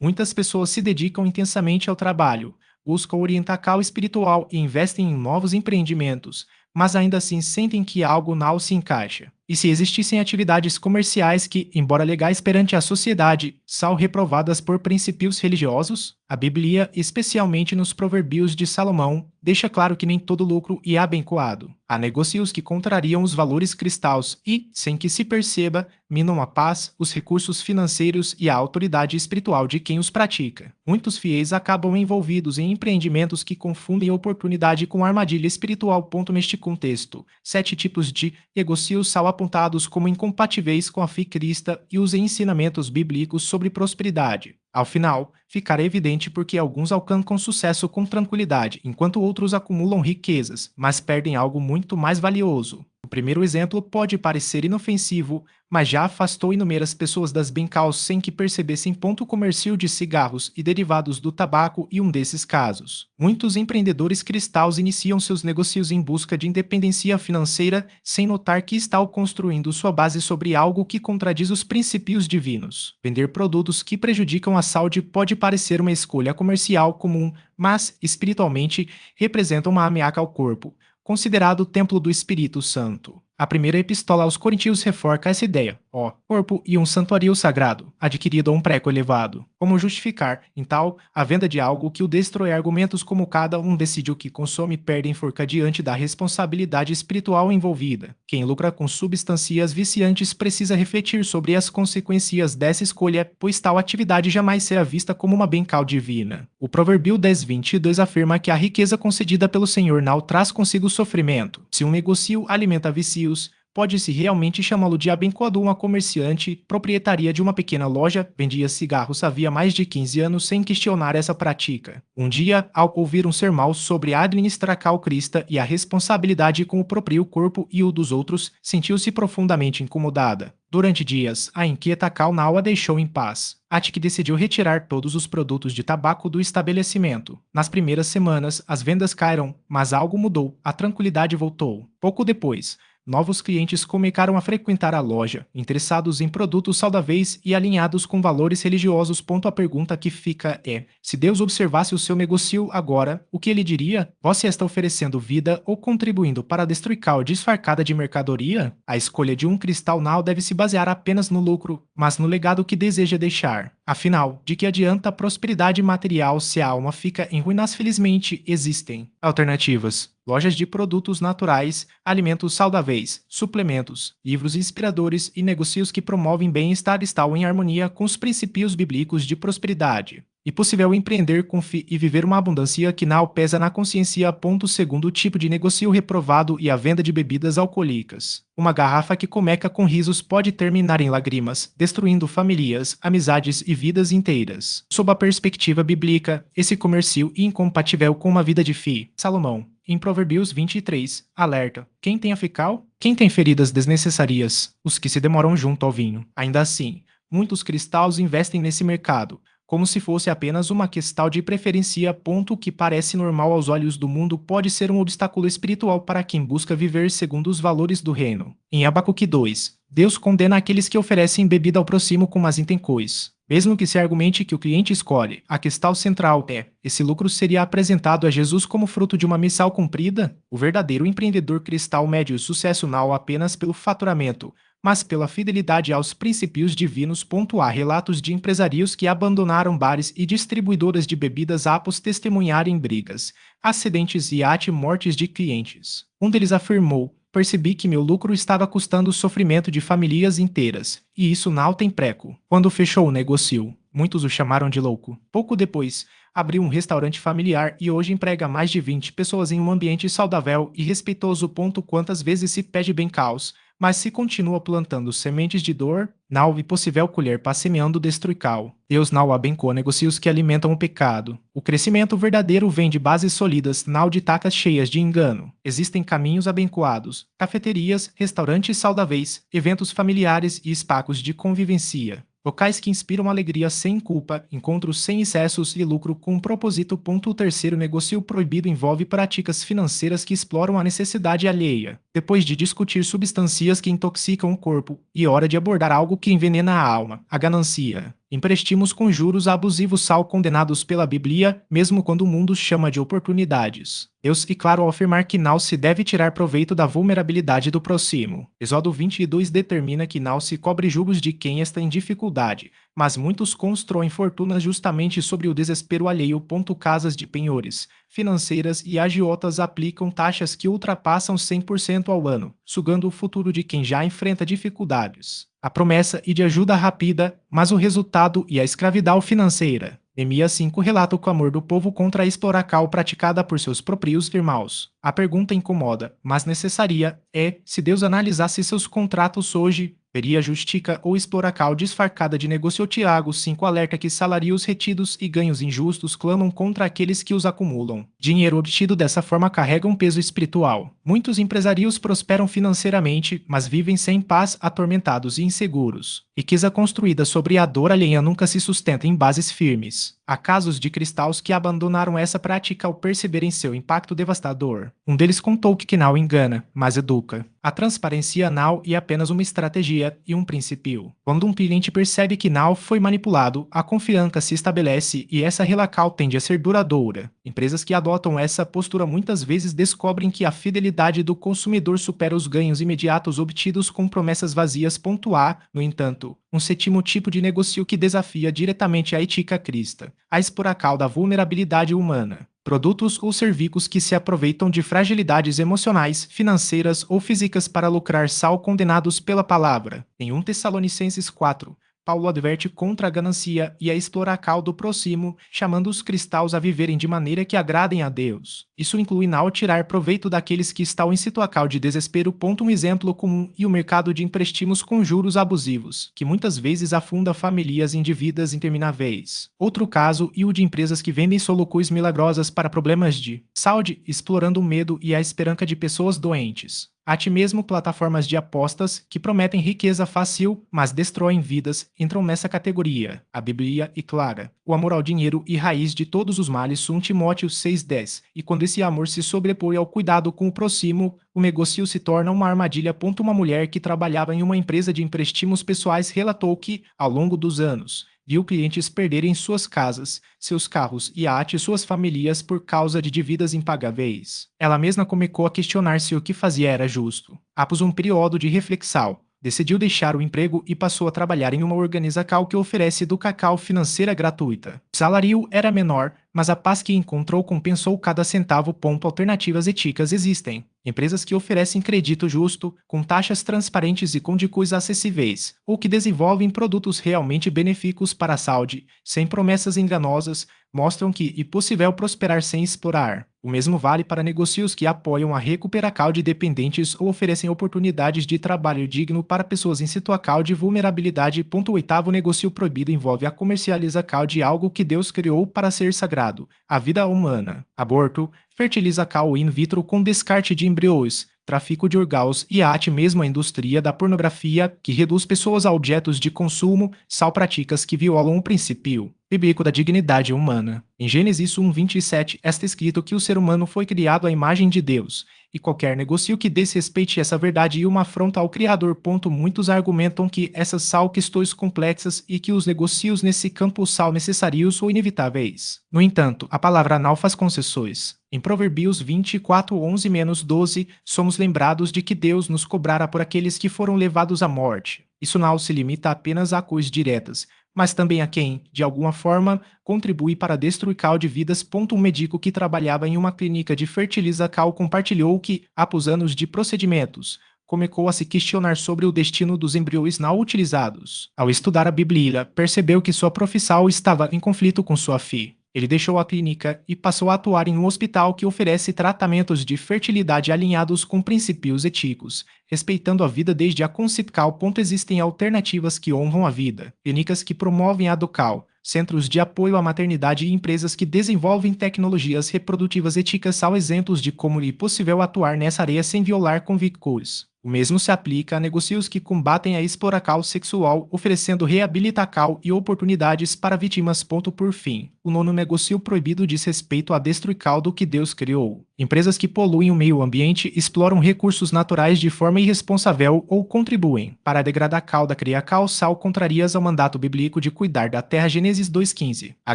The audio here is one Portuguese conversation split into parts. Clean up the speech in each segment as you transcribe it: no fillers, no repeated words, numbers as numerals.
Muitas pessoas se dedicam intensamente ao trabalho, buscam orientar o espiritual e investem em novos empreendimentos, mas ainda assim sentem que algo não se encaixa. E se existissem atividades comerciais que, embora legais perante a sociedade, são reprovadas por princípios religiosos? A Bíblia, especialmente nos Provérbios de Salomão, deixa claro que nem todo lucro é abençoado. Há negócios que contrariam os valores cristãos e, sem que se perceba, minam a paz, os recursos financeiros e a autoridade espiritual de quem os pratica. Muitos fiéis acabam envolvidos em empreendimentos que confundem oportunidade com armadilha espiritual. Neste contexto, 7 tipos de negócios são apontados como incompatíveis com a fé cristã e os ensinamentos bíblicos sobre prosperidade. Ao final, ficará evidente porque alguns alcançam sucesso com tranquilidade, enquanto outros acumulam riquezas, mas perdem algo muito mais valioso. O primeiro exemplo pode parecer inofensivo, mas já afastou inúmeras pessoas das bem-caus sem que percebessem. Comércio de cigarros e derivados do tabaco e um desses casos. Muitos empreendedores cristãos iniciam seus negócios em busca de independência financeira sem notar que estão construindo sua base sobre algo que contradiz os princípios divinos. Vender produtos que prejudicam a saúde pode parecer uma escolha comercial comum, mas, espiritualmente, representa uma ameaça ao corpo, considerado o templo do Espírito Santo. A primeira epístola aos Coríntios reforça essa ideia, corpo e um santuário sagrado, adquirido a um preço elevado. Como justificar, então, a venda de algo que o destrói? Argumentos como cada um decide o que consome perdem força diante da responsabilidade espiritual envolvida. Quem lucra com substâncias viciantes precisa refletir sobre as consequências dessa escolha, pois tal atividade jamais será vista como uma bênção divina. O Provérbio 10:22 afirma que a riqueza concedida pelo Senhor não traz consigo sofrimento. Se um negócio alimenta vícios, pode-se realmente chamá-lo de abençoado? Uma comerciante, proprietária de uma pequena loja, vendia cigarros havia mais de 15 anos sem questionar essa prática. Um dia, ao ouvir um sermão sobre administrar a Cristo e a responsabilidade com o próprio corpo e o dos outros, sentiu-se profundamente incomodada. Durante dias, a inquieta Cal não a deixou em paz. Attic decidiu retirar todos os produtos de tabaco do estabelecimento. Nas primeiras semanas, as vendas caíram, mas algo mudou. A tranquilidade voltou. Pouco depois, novos clientes começaram a frequentar a loja, interessados em produtos saudáveis e alinhados com valores religiosos. A pergunta que fica é: se Deus observasse o seu negócio agora, o que ele diria? Você está oferecendo vida ou contribuindo para destruir a disfarçada de mercadoria? A escolha de um cristão não deve se basear apenas no lucro, mas no legado que deseja deixar. Afinal, de que adianta a prosperidade material se a alma fica em ruínas? Felizmente, existem alternativas. Lojas de produtos naturais, alimentos saudáveis, suplementos, livros inspiradores e negócios que promovem bem-estar estão em harmonia com os princípios bíblicos de prosperidade. É possível empreender com fé e viver uma abundância que não pesa na consciência. Segundo tipo de negócio reprovado e a venda de bebidas alcoólicas. Uma garrafa que começa com risos pode terminar em lágrimas, destruindo famílias, amizades e vidas inteiras. Sob a perspectiva bíblica, esse comércio é incompatível com uma vida de fé. Salomão, em Provérbios 23, alerta: quem tem afical? Quem tem feridas desnecessárias? Os que se demoram junto ao vinho. Ainda assim, muitos cristãos investem nesse mercado, como se fosse apenas uma questão de preferência. O que parece normal aos olhos do mundo pode ser um obstáculo espiritual para quem busca viver segundo os valores do reino. Em Abacuque 2, Deus condena aqueles que oferecem bebida ao próximo com más intenções. Mesmo que se argumente que o cliente escolhe, a questão central é: esse lucro seria apresentado a Jesus como fruto de uma missão cumprida? O verdadeiro empreendedor cristão mede o sucesso não apenas pelo faturamento, mas pela fidelidade aos princípios divinos. Há relatos de empresários que abandonaram bares e distribuidoras de bebidas após testemunharem brigas, acidentes e até mortes de clientes. Um deles afirmou: percebi que meu lucro estava custando o sofrimento de famílias inteiras, e isso não tem preço. Quando fechou o negócio, muitos o chamaram de louco. Pouco depois, abriu um restaurante familiar e hoje emprega mais de 20 pessoas em um ambiente saudável e respeitoso. Quantas vezes se pede bem caos, mas se continua plantando sementes de dor, não é possível colher semeando destruical. Deus não abençoa negócios que alimentam o pecado. O crescimento verdadeiro vem de bases sólidas, não de tacas cheias de engano. Existem caminhos abençoados, cafeterias, restaurantes saudáveis, eventos familiares e espaços de convivência. Locais que inspiram alegria sem culpa, encontros sem excessos e lucro com propósito. O terceiro negócio proibido envolve práticas financeiras que exploram a necessidade alheia. Depois de discutir substâncias que intoxicam o corpo, é hora de abordar algo que envenena a alma: a ganância. Empréstimos com juros abusivos são condenados pela Bíblia, mesmo quando o mundo chama de oportunidades. Deus é claro ao afirmar que não se deve tirar proveito da vulnerabilidade do próximo. Êxodo 22 determina que não se cobre juros de quem está em dificuldade, mas muitos constroem fortunas justamente sobre o desespero alheio. Casas de penhores, financeiras e agiotas aplicam taxas que ultrapassam 100% ao ano, sugando o futuro de quem já enfrenta dificuldades. A promessa e de ajuda rápida, mas o resultado e a escravidão financeira. Neemias 5 relata o clamor do povo contra a exploração praticada por seus próprios irmãos. A pergunta incomoda, mas necessária, é: se Deus analisasse seus contratos hoje, veria justiça ou exploração disfarçada de negócio? Tiago 5 alerta que salários retidos e ganhos injustos clamam contra aqueles que os acumulam. Dinheiro obtido dessa forma carrega um peso espiritual. Muitos empresários prosperam financeiramente, mas vivem sem paz, atormentados e inseguros. Riqueza construída sobre a dor alheia nunca se sustenta em bases firmes. Há casos de cristãos que abandonaram essa prática ao perceberem seu impacto devastador. Um deles contou que não engana, mas educa. A transparência não é apenas uma estratégia e um princípio. Quando um cliente percebe que não foi manipulado, a confiança se estabelece e essa relação tende a ser duradoura. Empresas que adotam essa postura muitas vezes descobrem que a fidelidade do consumidor supera os ganhos imediatos obtidos com promessas vazias. Há, no entanto, um sétimo tipo de negócio que desafia diretamente a ética cristã: a exploração da vulnerabilidade humana. Produtos ou serviços que se aproveitam de fragilidades emocionais, financeiras ou físicas para lucrar são condenados pela palavra. Em 1 Tessalonicenses 4, Paulo adverte contra a ganância e a exploração do próximo, chamando os cristãos a viverem de maneira que agradem a Deus. Isso inclui não tirar proveito daqueles que estão em situação de desespero. Um exemplo comum é o mercado de empréstimos com juros abusivos, que muitas vezes afunda famílias em dívidas intermináveis. Outro caso é o de empresas que vendem soluções milagrosas para problemas de saúde, explorando o medo e a esperança de pessoas doentes. Há até mesmo plataformas de apostas que prometem riqueza fácil, mas destroem vidas, entram nessa categoria. A Bíblia é clara: o amor ao dinheiro é raiz de todos os males. 1 Timóteo 6,10. E quando esse amor se sobrepõe ao cuidado com o próximo, o negócio se torna uma armadilha. Uma mulher que trabalhava em uma empresa de empréstimos pessoais relatou que, ao longo dos anos, viu clientes perderem suas casas, seus carros e até suas famílias por causa de dívidas impagáveis. Ela mesma começou a questionar se o que fazia era justo. Após um período de reflexão, decidiu deixar o emprego e passou a trabalhar em uma organização que oferece educação financeira gratuita. O salário era menor, mas a paz que encontrou compensou cada centavo. Alternativas éticas existem. Empresas que oferecem crédito justo, com taxas transparentes e com custos acessíveis, ou que desenvolvem produtos realmente benéficos para a saúde, sem promessas enganosas, mostram que é possível prosperar sem explorar. O mesmo vale para negócios que apoiam a recuperação de dependentes ou oferecem oportunidades de trabalho digno para pessoas em situação de vulnerabilidade. O oitavo negócio proibido envolve a comercialização de algo que Deus criou para ser sagrado: a vida humana. Aborto, fertilização in vitro com descarte de embriões, tráfico de órgãos e até mesmo a indústria da pornografia, que reduz pessoas a objetos de consumo, são práticas que violam o princípio bíblico da dignidade humana. Em Gênesis 1:27 está escrito que o ser humano foi criado à imagem de Deus, e qualquer negócio que desrespeite essa verdade é uma afronta ao Criador. Muitos argumentam que essas são questões complexas e que os negócios nesse campo são necessários ou inevitáveis. No entanto, a palavra não faz concessões. Em Provérbios 24:11-12, somos lembrados de que Deus nos cobrará por aqueles que foram levados à morte. Isso não se limita apenas a coisas diretas, mas também a quem, de alguma forma, contribui para a destruição de vidas. Um médico que trabalhava em uma clínica de fertilização compartilhou que, após anos de procedimentos, começou a se questionar sobre o destino dos embriões não utilizados. Ao estudar a Bíblia, percebeu que sua profissão estava em conflito com sua fé. Ele deixou a clínica e passou a atuar em um hospital que oferece tratamentos de fertilidade alinhados com princípios éticos, respeitando a vida desde a concepção. Existem alternativas que honram a vida, clínicas que promovem a adoção, centros de apoio à maternidade e empresas que desenvolvem tecnologias reprodutivas éticas são exemplos de como é possível atuar nessa área sem violar convicções. O mesmo se aplica a negócios que combatem a exploração sexual, oferecendo reabilitação e oportunidades para vítimas. Por fim, o nono negócio proibido diz respeito a destruição do que Deus criou. Empresas que poluem o meio ambiente, exploram recursos naturais de forma irresponsável ou contribuem para degradar a da criação sal contrarias ao mandato bíblico de cuidar da terra. Gênesis 2:15. A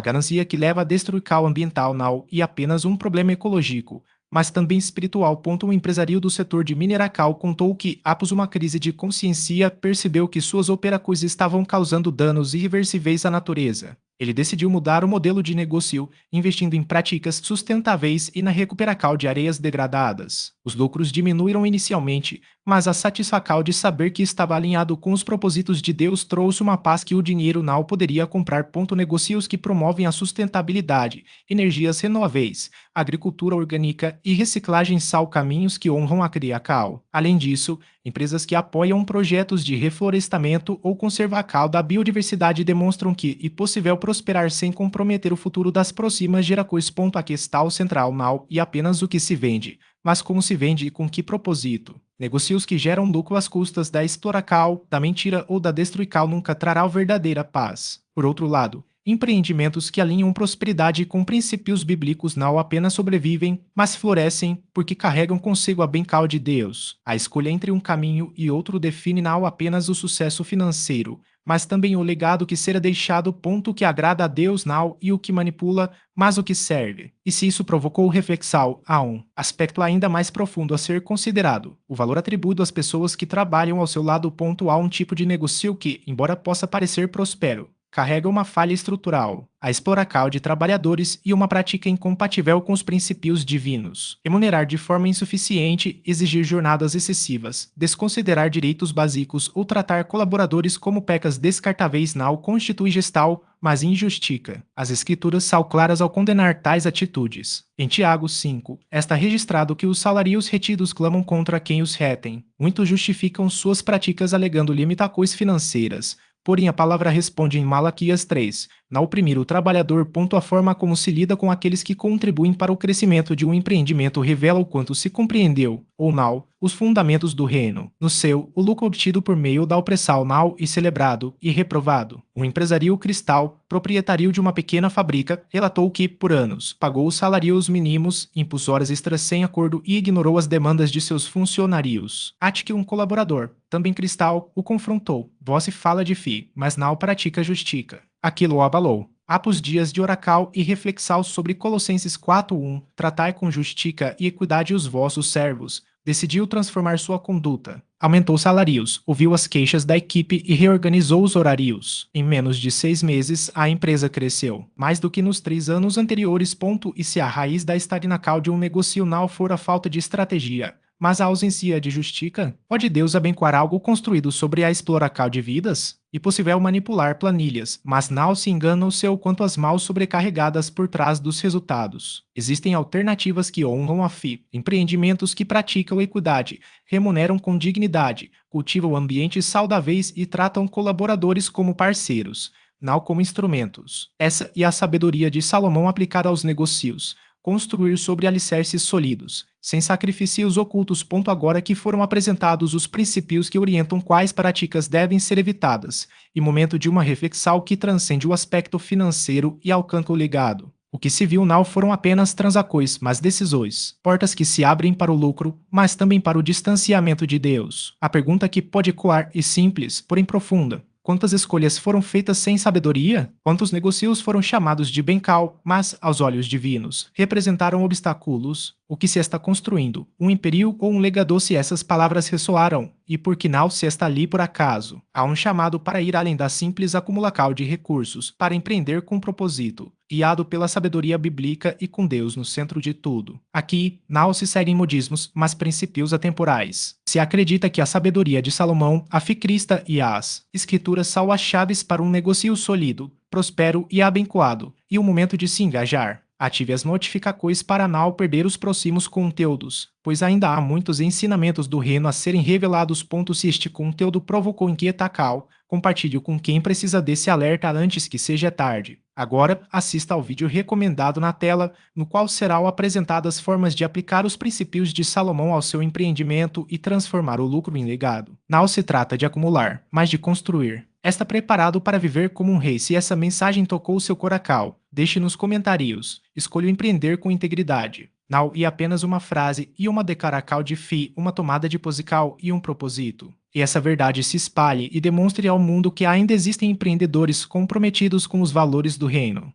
ganância que leva à destruição ambiental não é apenas um problema ecológico, mas também espiritual. O empresário do setor de mineração contou que, após uma crise de consciência, percebeu que suas operações estavam causando danos irreversíveis à natureza. Ele decidiu mudar o modelo de negócio, investindo em práticas sustentáveis e na recuperação de areias degradadas. Os lucros diminuíram inicialmente, mas a satisfação de saber que estava alinhado com os propósitos de Deus trouxe uma paz que o dinheiro não poderia comprar. Negócios que promovem a sustentabilidade, energias renováveis, agricultura orgânica e reciclagem são caminhos que honram a criação. Além disso, empresas que apoiam projetos de reflorestamento ou conservação da biodiversidade demonstram que é possível prosperar sem comprometer o futuro das próximas gerações. A questão central não é apenas o que se vende, mas como se vende e com que propósito. Negócios que geram lucro às custas da exploração, da mentira ou da destruição nunca trarão verdadeira paz. Por outro lado, empreendimentos que alinham prosperidade com princípios bíblicos não apenas sobrevivem, mas florescem porque carregam consigo a bênção de Deus. A escolha entre um caminho e outro define não apenas o sucesso financeiro, mas também o legado que será deixado. O que agrada a Deus não e o que manipula, mas o que serve. E se isso provocou reflexão, há um aspecto ainda mais profundo a ser considerado: o valor atribuído às pessoas que trabalham ao seu lado. Há um tipo de negócio que, embora possa parecer próspero, carrega uma falha estrutural, a exploração de trabalhadores e uma prática incompatível com os princípios divinos. Remunerar de forma insuficiente, exigir jornadas excessivas, desconsiderar direitos básicos ou tratar colaboradores como pecas descartáveis não constitui gestão, mas injustiça. As escrituras são claras ao condenar tais atitudes. Em Tiago 5, está registrado que os salários retidos clamam contra quem os retém. Muitos justificam suas práticas alegando limitações financeiras. Porém, a palavra responde em Malaquias 3, na oprimir o trabalhador. A forma como se lida com aqueles que contribuem para o crescimento de um empreendimento revela o quanto se compreendeu, ou não, os fundamentos do reino. No seu, o lucro obtido por meio da opressão não e celebrado e reprovado. Um empresário cristão, proprietário de uma pequena fábrica, relatou que, por anos, pagou os salários mínimos, impôs horas extras sem acordo e ignorou as demandas de seus funcionários. Até que um colaborador, também cristão, o confrontou. Você fala de fé, mas não pratica justiça. Aquilo o abalou. Após dias de oração e reflexão sobre Colossenses 4:1, tratai com justiça e equidade os vossos servos, decidiu transformar sua conduta. Aumentou salários, ouviu as queixas da equipe e reorganizou os horários. Em menos de 6 meses, a empresa cresceu, mais do que nos 3 anos anteriores. E se a raiz da estagnação de um negócio não for a falta de estratégia, mas a ausência de justiça, pode Deus abençoar algo construído sobre a exploração de vidas? É possível manipular planilhas, mas não se engana o seu quanto às mãos sobrecarregadas por trás dos resultados. Existem alternativas que honram a fé, empreendimentos que praticam equidade, remuneram com dignidade, cultivam ambientes saudáveis e tratam colaboradores como parceiros, não como instrumentos. Essa é a sabedoria de Salomão aplicada aos negócios. Construir sobre alicerces sólidos, sem sacrifícios ocultos. Agora que foram apresentados os princípios que orientam quais práticas devem ser evitadas, e momento de uma reflexão que transcende o aspecto financeiro e alcança o legado. O que se viu não foram apenas transações, mas decisões, portas que se abrem para o lucro, mas também para o distanciamento de Deus. A pergunta que pode ecoar é simples, porém profunda. Quantas escolhas foram feitas sem sabedoria? Quantos negócios foram chamados de bênção, mas, aos olhos divinos, representaram obstáculos? O que se está construindo? Um império ou um legado? Se essas palavras ressoaram, e por que não se está ali por acaso? Há um chamado para ir além da simples acumulação de recursos, para empreender com propósito, guiado pela sabedoria bíblica e com Deus no centro de tudo. Aqui, não se seguem modismos, mas princípios atemporais. Se acredita que a sabedoria de Salomão, a fé cristã e as escrituras são as chaves para um negócio sólido, próspero e abençoado, e o momento de se engajar. Ative as notificações para não perder os próximos conteúdos, pois ainda há muitos ensinamentos do reino a serem revelados. Se este conteúdo provocou inquietação, compartilhe com quem precisa desse alerta antes que seja tarde. Agora, assista ao vídeo recomendado na tela, no qual serão apresentadas formas de aplicar os princípios de Salomão ao seu empreendimento e transformar o lucro em legado. Não se trata de acumular, mas de construir. Está preparado para viver como um rei se essa mensagem tocou o seu coração? Deixe nos comentários. Escolha empreender com integridade. Não e apenas uma frase e uma declaração de fé, uma tomada de posição e um propósito. E essa verdade se espalhe e demonstre ao mundo que ainda existem empreendedores comprometidos com os valores do reino.